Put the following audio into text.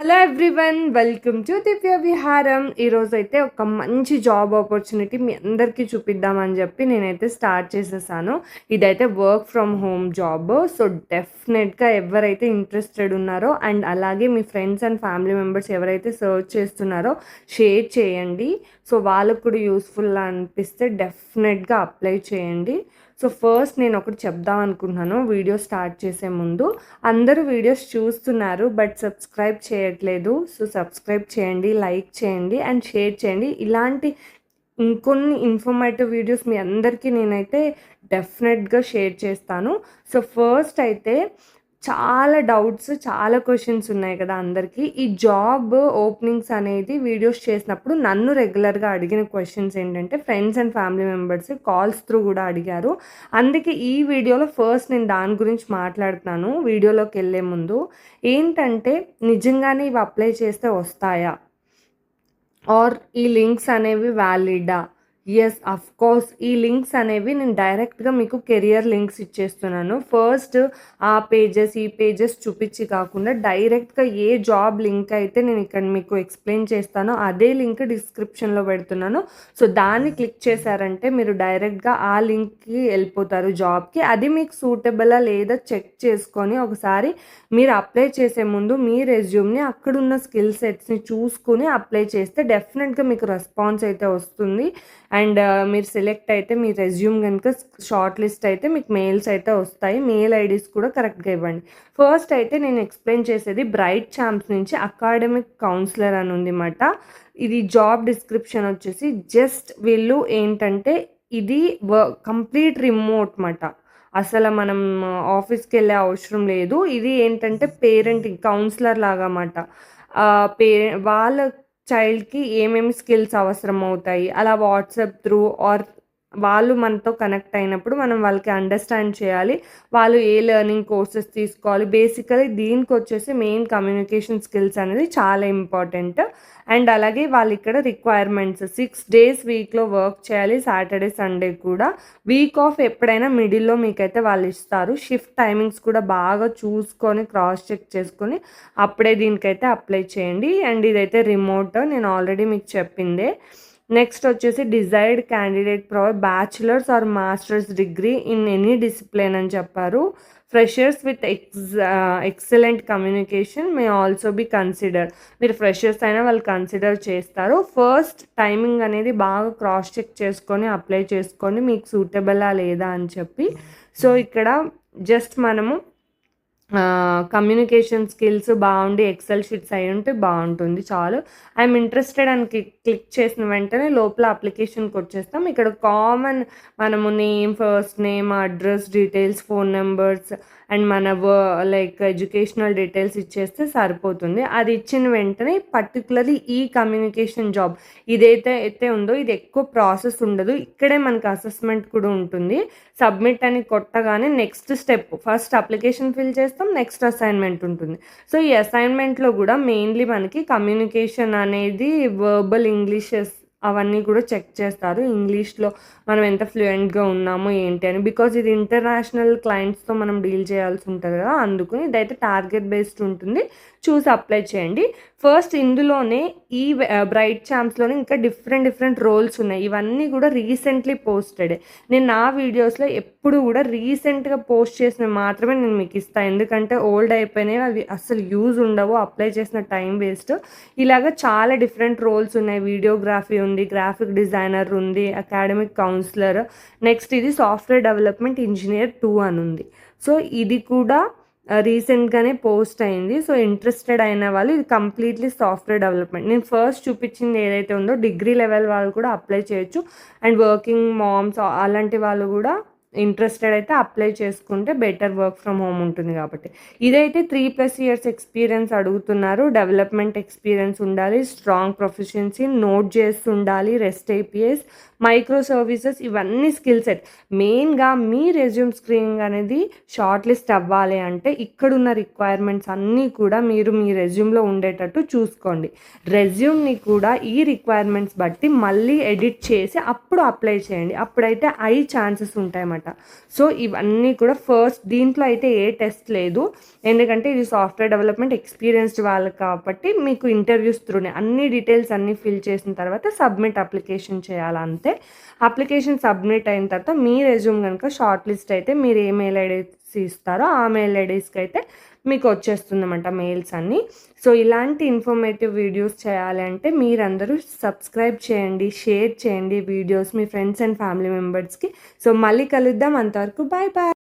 Hello everyone, welcome to దివ్య విహారం. ఈరోజు అయితే ఒక మంచి జాబ్ ఆపర్చునిటీ మీ అందరికీ చూపిద్దామని చెప్పి నేనైతే స్టార్ట్ చేసేసాను. ఇదైతే work from home job. So డెఫినెట్గా ఎవరైతే ఇంట్రెస్టెడ్ ఉన్నారో అండ్ అలాగే మీ ఫ్రెండ్స్ అండ్ ఫ్యామిలీ మెంబర్స్ ఎవరైతే సర్చ్ చేస్తున్నారో షేర్ చేయండి. సో వాళ్ళకు కూడా యూస్ఫుల్ అనిపిస్తే డెఫినెట్గా అప్లై చేయండి. సో ఫస్ట్ నేను ఒకటి చెప్దాం అనుకుంటున్నాను వీడియో స్టార్ట్ చేసే ముందు. అందరూ వీడియోస్ చూస్తున్నారు బట్ సబ్స్క్రైబ్ చేయట్లేదు. సో సబ్స్క్రైబ్ చేయండి, లైక్ చేయండి అండ్ షేర్ చేయండి. ఇలాంటి ఇంకొన్ని ఇన్ఫర్మేటివ్ వీడియోస్ మీ అందరికీ నేనైతే డెఫినెట్గా షేర్ చేస్తాను. సో ఫస్ట్ అయితే చాలా డౌట్స్, చాలా క్వశ్చన్స్ ఉన్నాయి కదా అందరికీ. ఈ జాబ్ ఓపెనింగ్స్ అనేది వీడియోస్ చేసినప్పుడు నన్ను రెగ్యులర్గా అడిగిన క్వశ్చన్స్ ఏంటంటే friends and family members calls through కూడా అడిగారు. అందుకే ఈ వీడియోలో ఫస్ట్ నేను దాని గురించి మాట్లాడుతున్నాను. వీడియోలోకి వెళ్ళే ముందు ఏంటంటే నిజంగానే ఇవి అప్లై చేస్తే వస్తాయా, ఆర్ ఈ లింక్స్ అనేవి వ్యాలిడా? ఎస్, అఫ్ కోర్స్ ఈ లింక్స్ అనేవి నేను డైరెక్ట్గా మీకు కెరియర్ లింక్స్ ఇచ్చేస్తున్నాను. ఫస్ట్ ఆ పేజెస్ ఈ పేజెస్ చూపించి కాకుండా డైరెక్ట్గా ఏ జాబ్ లింక్ అయితే నేను ఇక్కడ మీకు ఎక్స్ప్లెయిన్ చేస్తానో అదే లింక్ డిస్క్రిప్షన్లో పెడుతున్నాను. సో దాన్ని క్లిక్ చేశారంటే మీరు డైరెక్ట్గా ఆ లింక్కి వెళ్ళిపోతారు జాబ్కి. అది మీకు సూటబులా లేదా చెక్ చేసుకొని ఒకసారి మీరు అప్లై చేసే ముందు మీ రెజ్యూమ్ని అక్కడున్న స్కిల్ సెట్స్ని చూసుకుని అప్లై చేస్తే డెఫినెట్గా మీకు రెస్పాన్స్ అయితే వస్తుంది. అండ్ మీరు సెలెక్ట్ అయితే మీ రెజ్యూమ్ కనుక షార్ట్ లిస్ట్ అయితే మీకు మెయిల్స్ అయితే వస్తాయి. మెయిల్ ఐడీస్ కూడా కరెక్ట్గా ఇవ్వండి. ఫస్ట్ అయితే నేను ఎక్స్ప్లెయిన్ చేసేది బ్రైట్ ఛాంప్స్ నుంచి అకాడమిక్ కౌన్సిలర్ అని ఉంది అన్నమాట. ఇది జాబ్ డిస్క్రిప్షన్ వచ్చేసి జస్ట్ వీళ్ళు ఏంటంటే ఇది కంప్లీట్ రిమోట్ మాట. అసలు మనం ఆఫీస్కి వెళ్ళే అవసరం లేదు. ఇది ఏంటంటే పేరెంటింగ్ కౌన్సిలర్ లాగా అన్నమాట. వాళ్ళ చైల్డ్కి ఏమేమి స్కిల్స్ అవసరం అవుతాయి అలా వాట్సాప్ త్రూ ఆర్ వాళ్ళు మనతో కనెక్ట్ అయినప్పుడు మనం వాళ్ళకి అండర్స్టాండ్ చేయాలి. వాళ్ళు ఏ లెర్నింగ్ కోర్సెస్ తీసుకోవాలి. బేసికలీ దీనికి వచ్చేసి మెయిన్ కమ్యూనికేషన్ స్కిల్స్ అనేది చాలా ఇంపార్టెంట్. అండ్ అలాగే వాళ్ళు ఇక్కడ రిక్వైర్మెంట్స్ 6 days వీక్లో వర్క్ చేయాలి, సాటర్డే సండే కూడా. వీక్ ఆఫ్ ఎప్పుడైనా మిడిల్లో మీకైతే వాళ్ళు ఇస్తారు. షిఫ్ట్ టైమింగ్స్ కూడా బాగా చూసుకొని క్రాస్ చెక్ చేసుకొని అప్పుడే దీనికైతే అప్లై చేయండి. అండ్ ఇదైతే రిమోట్, నేను ఆల్రెడీ మీకు చెప్పిందే. నెక్స్ట్ వచ్చేసి desired candidate provide bachelors or masters degree in any discipline అని చెప్పారు. Freshers with excellent communication may also be consider. మీరు ఫ్రెషర్స్ అయినా వాళ్ళు కన్సిడర్ చేస్తారు. ఫస్ట్ టైమింగ్ అనేది బాగా క్రాస్ చెక్ చేసుకొని అప్లై చేసుకోండి మీకు సూటబులా లేదా అని చెప్పి. సో ఇక్కడ జస్ట్ మనము కమ్యూనికేషన్ స్కిల్స్ బాగుండి ఎక్సెల్ షీట్స్ అయి ఉంటే బాగుంటుంది చాలు. ఐఎమ్ ఇంట్రెస్టెడ్ అని క్లిక్ చేసిన వెంటనే లోపల అప్లికేషన్కి వచ్చేస్తాం. ఇక్కడ కామన్ మనము name, first name, address details, phone numbers and మన లైక్ ఎడ్యుకేషనల్ డీటెయిల్స్ ఇచ్చేస్తే సరిపోతుంది. అది ఇచ్చిన వెంటనే పర్టికులర్లీ ఈ కమ్యూనికేషన్ జాబ్ ఇదైతే ఉందో ఇది ఎక్కువ ప్రాసెస్ ఉండదు. ఇక్కడే మనకి అసెస్మెంట్ కూడా ఉంటుంది. సబ్మిట్ అని కొట్టగానే next step first application fill చేస్తాం, నెక్స్ట్ అసైన్మెంట్ ఉంటుంది. సో ఈ అసైన్మెంట్లో కూడా మెయిన్లీ మనకి కమ్యూనికేషన్ అనేది వర్బల్ ఇంగ్లీషెస్ అవన్నీ కూడా చెక్ చేస్తారు. ఇంగ్లీష్లో మనం ఎంత ఫ్లూయెంట్గా ఉన్నామో ఏంటి అని. బికాజ్ ఇది ఇంటర్నేషనల్ క్లయింట్స్తో మనం డీల్ చేయాల్సి ఉంటుంది కదా, అందుకని ఇదైతే టార్గెట్ బేస్డ్ ఉంటుంది. చూసి అప్లై చేయండి. ఫస్ట్ ఇందులోనే ఈ బ్రైట్ ఛాంప్స్లోనే ఇంకా డిఫరెంట్ రోల్స్ ఉన్నాయి. ఇవన్నీ కూడా రీసెంట్లీ పోస్టెడ్. నేను నా వీడియోస్లో ఎప్పుడు కూడా రీసెంట్గా పోస్ట్ చేసినవి మాత్రమే నేను మీకు ఇస్తాను. ఎందుకంటే ఓల్డ్ అయిపోయినాయి, అవి అసలు యూజ్ ఉండవు, అప్లై చేసిన టైం వేస్ట్. ఇలాగ చాలా డిఫరెంట్ రోల్స్ ఉన్నాయి. వీడియోగ్రఫీ ఉంది, గ్రాఫిక్ డిజైనర్ ఉంది, అకాడమిక్ కౌన్సిలర్, నెక్స్ట్ ఇది సాఫ్ట్వేర్ డెవలప్మెంట్ ఇంజనీర్ 2 అని ఉంది. సో ఇది కూడా రీసెంట్గానే పోస్ట్ అయింది. సో ఇంట్రెస్టెడ్ అయిన వాళ్ళు ఇది కంప్లీట్లీ సాఫ్ట్వేర్ డెవలప్మెంట్. నేను ఫస్ట్ చూపించింది ఏదైతే ఉందో డిగ్రీ లెవెల్ వాళ్ళు కూడా అప్లై చేయొచ్చు. అండ్ వర్కింగ్ మామ్స్ అలాంటి వాళ్ళు కూడా ఇంట్రెస్టెడ్ అయితే అప్లై చేసుకుంటే బెటర్ వర్క్ ఫ్రమ్ హోమ్ ఉంటుంది కాబట్టి. ఇదైతే 3+ years ఎక్స్పీరియన్స్ అడుగుతున్నారు. డెవలప్మెంట్ ఎక్స్పీరియన్స్ ఉండాలి, స్ట్రాంగ్ ప్రొఫిషియన్సీ, నోట్ చేసి ఉండాలి, రెస్ట్ ఏపీఎస్, మైక్రో సర్వీసెస్, ఇవన్నీ స్కిల్ సెట్. మెయిన్గా మీ రెజ్యూమ్ స్క్రీనింగ్ అనేది షార్ట్ లిస్ట్ అవ్వాలి అంటే ఇక్కడున్న రిక్వైర్మెంట్స్ అన్నీ కూడా మీరు మీ రెజ్యూమ్లో ఉండేటట్టు చూసుకోండి. రెజ్యూమ్ని కూడా ఈ రిక్వైర్మెంట్స్ బట్టి మళ్ళీ ఎడిట్ చేసి అప్పుడు అప్లై చేయండి. అప్పుడైతే ఛాన్సెస్ ఉంటాయి. అనమాట. సో ఇవన్నీ కూడా ఫస్ట్ దీంట్లో అయితే ఏ టెస్ట్ లేదు. ఎందుకంటే ఇది సాఫ్ట్‌వేర్ డెవలప్‌మెంట్ ఎక్స్‌పీరియన్స్‌డ్ వాళ్ళకి కాబట్టి మీకు ఇంటర్వ్యూస్ త్రూనే అన్ని డీటెయిల్స్ అన్నీ ఫిల్ చేసిన తర్వాత సబ్మిట్ అప్లికేషన్ చేయాలి అంతే. అప్లికేషన్ సబ్మిట్ అయిన తర్వాత మీ రెజ్యూమ్ గనుక షార్ట్ లిస్ట్ అయితే మీరు ఏ మెయిల్ ఐడీస్ ఇస్తారో ఆ మెయిల్ ఐడీస్‌కి అయితే మీకు వచ్చేస్తుందన్నమాట మెయిల్స్ అన్నీ. సో ఇలాంటి ఇన్ఫర్మేటివ్ వీడియోస్ చేయాలి అంటే మీరందరూ సబ్స్క్రైబ్ చేయండి, షేర్ చేయండి videos me friends and family మెంబర్స్‌కి. సో మళ్ళీ కలుద్దాం. అంతవరకు బాయ్ బాయ్.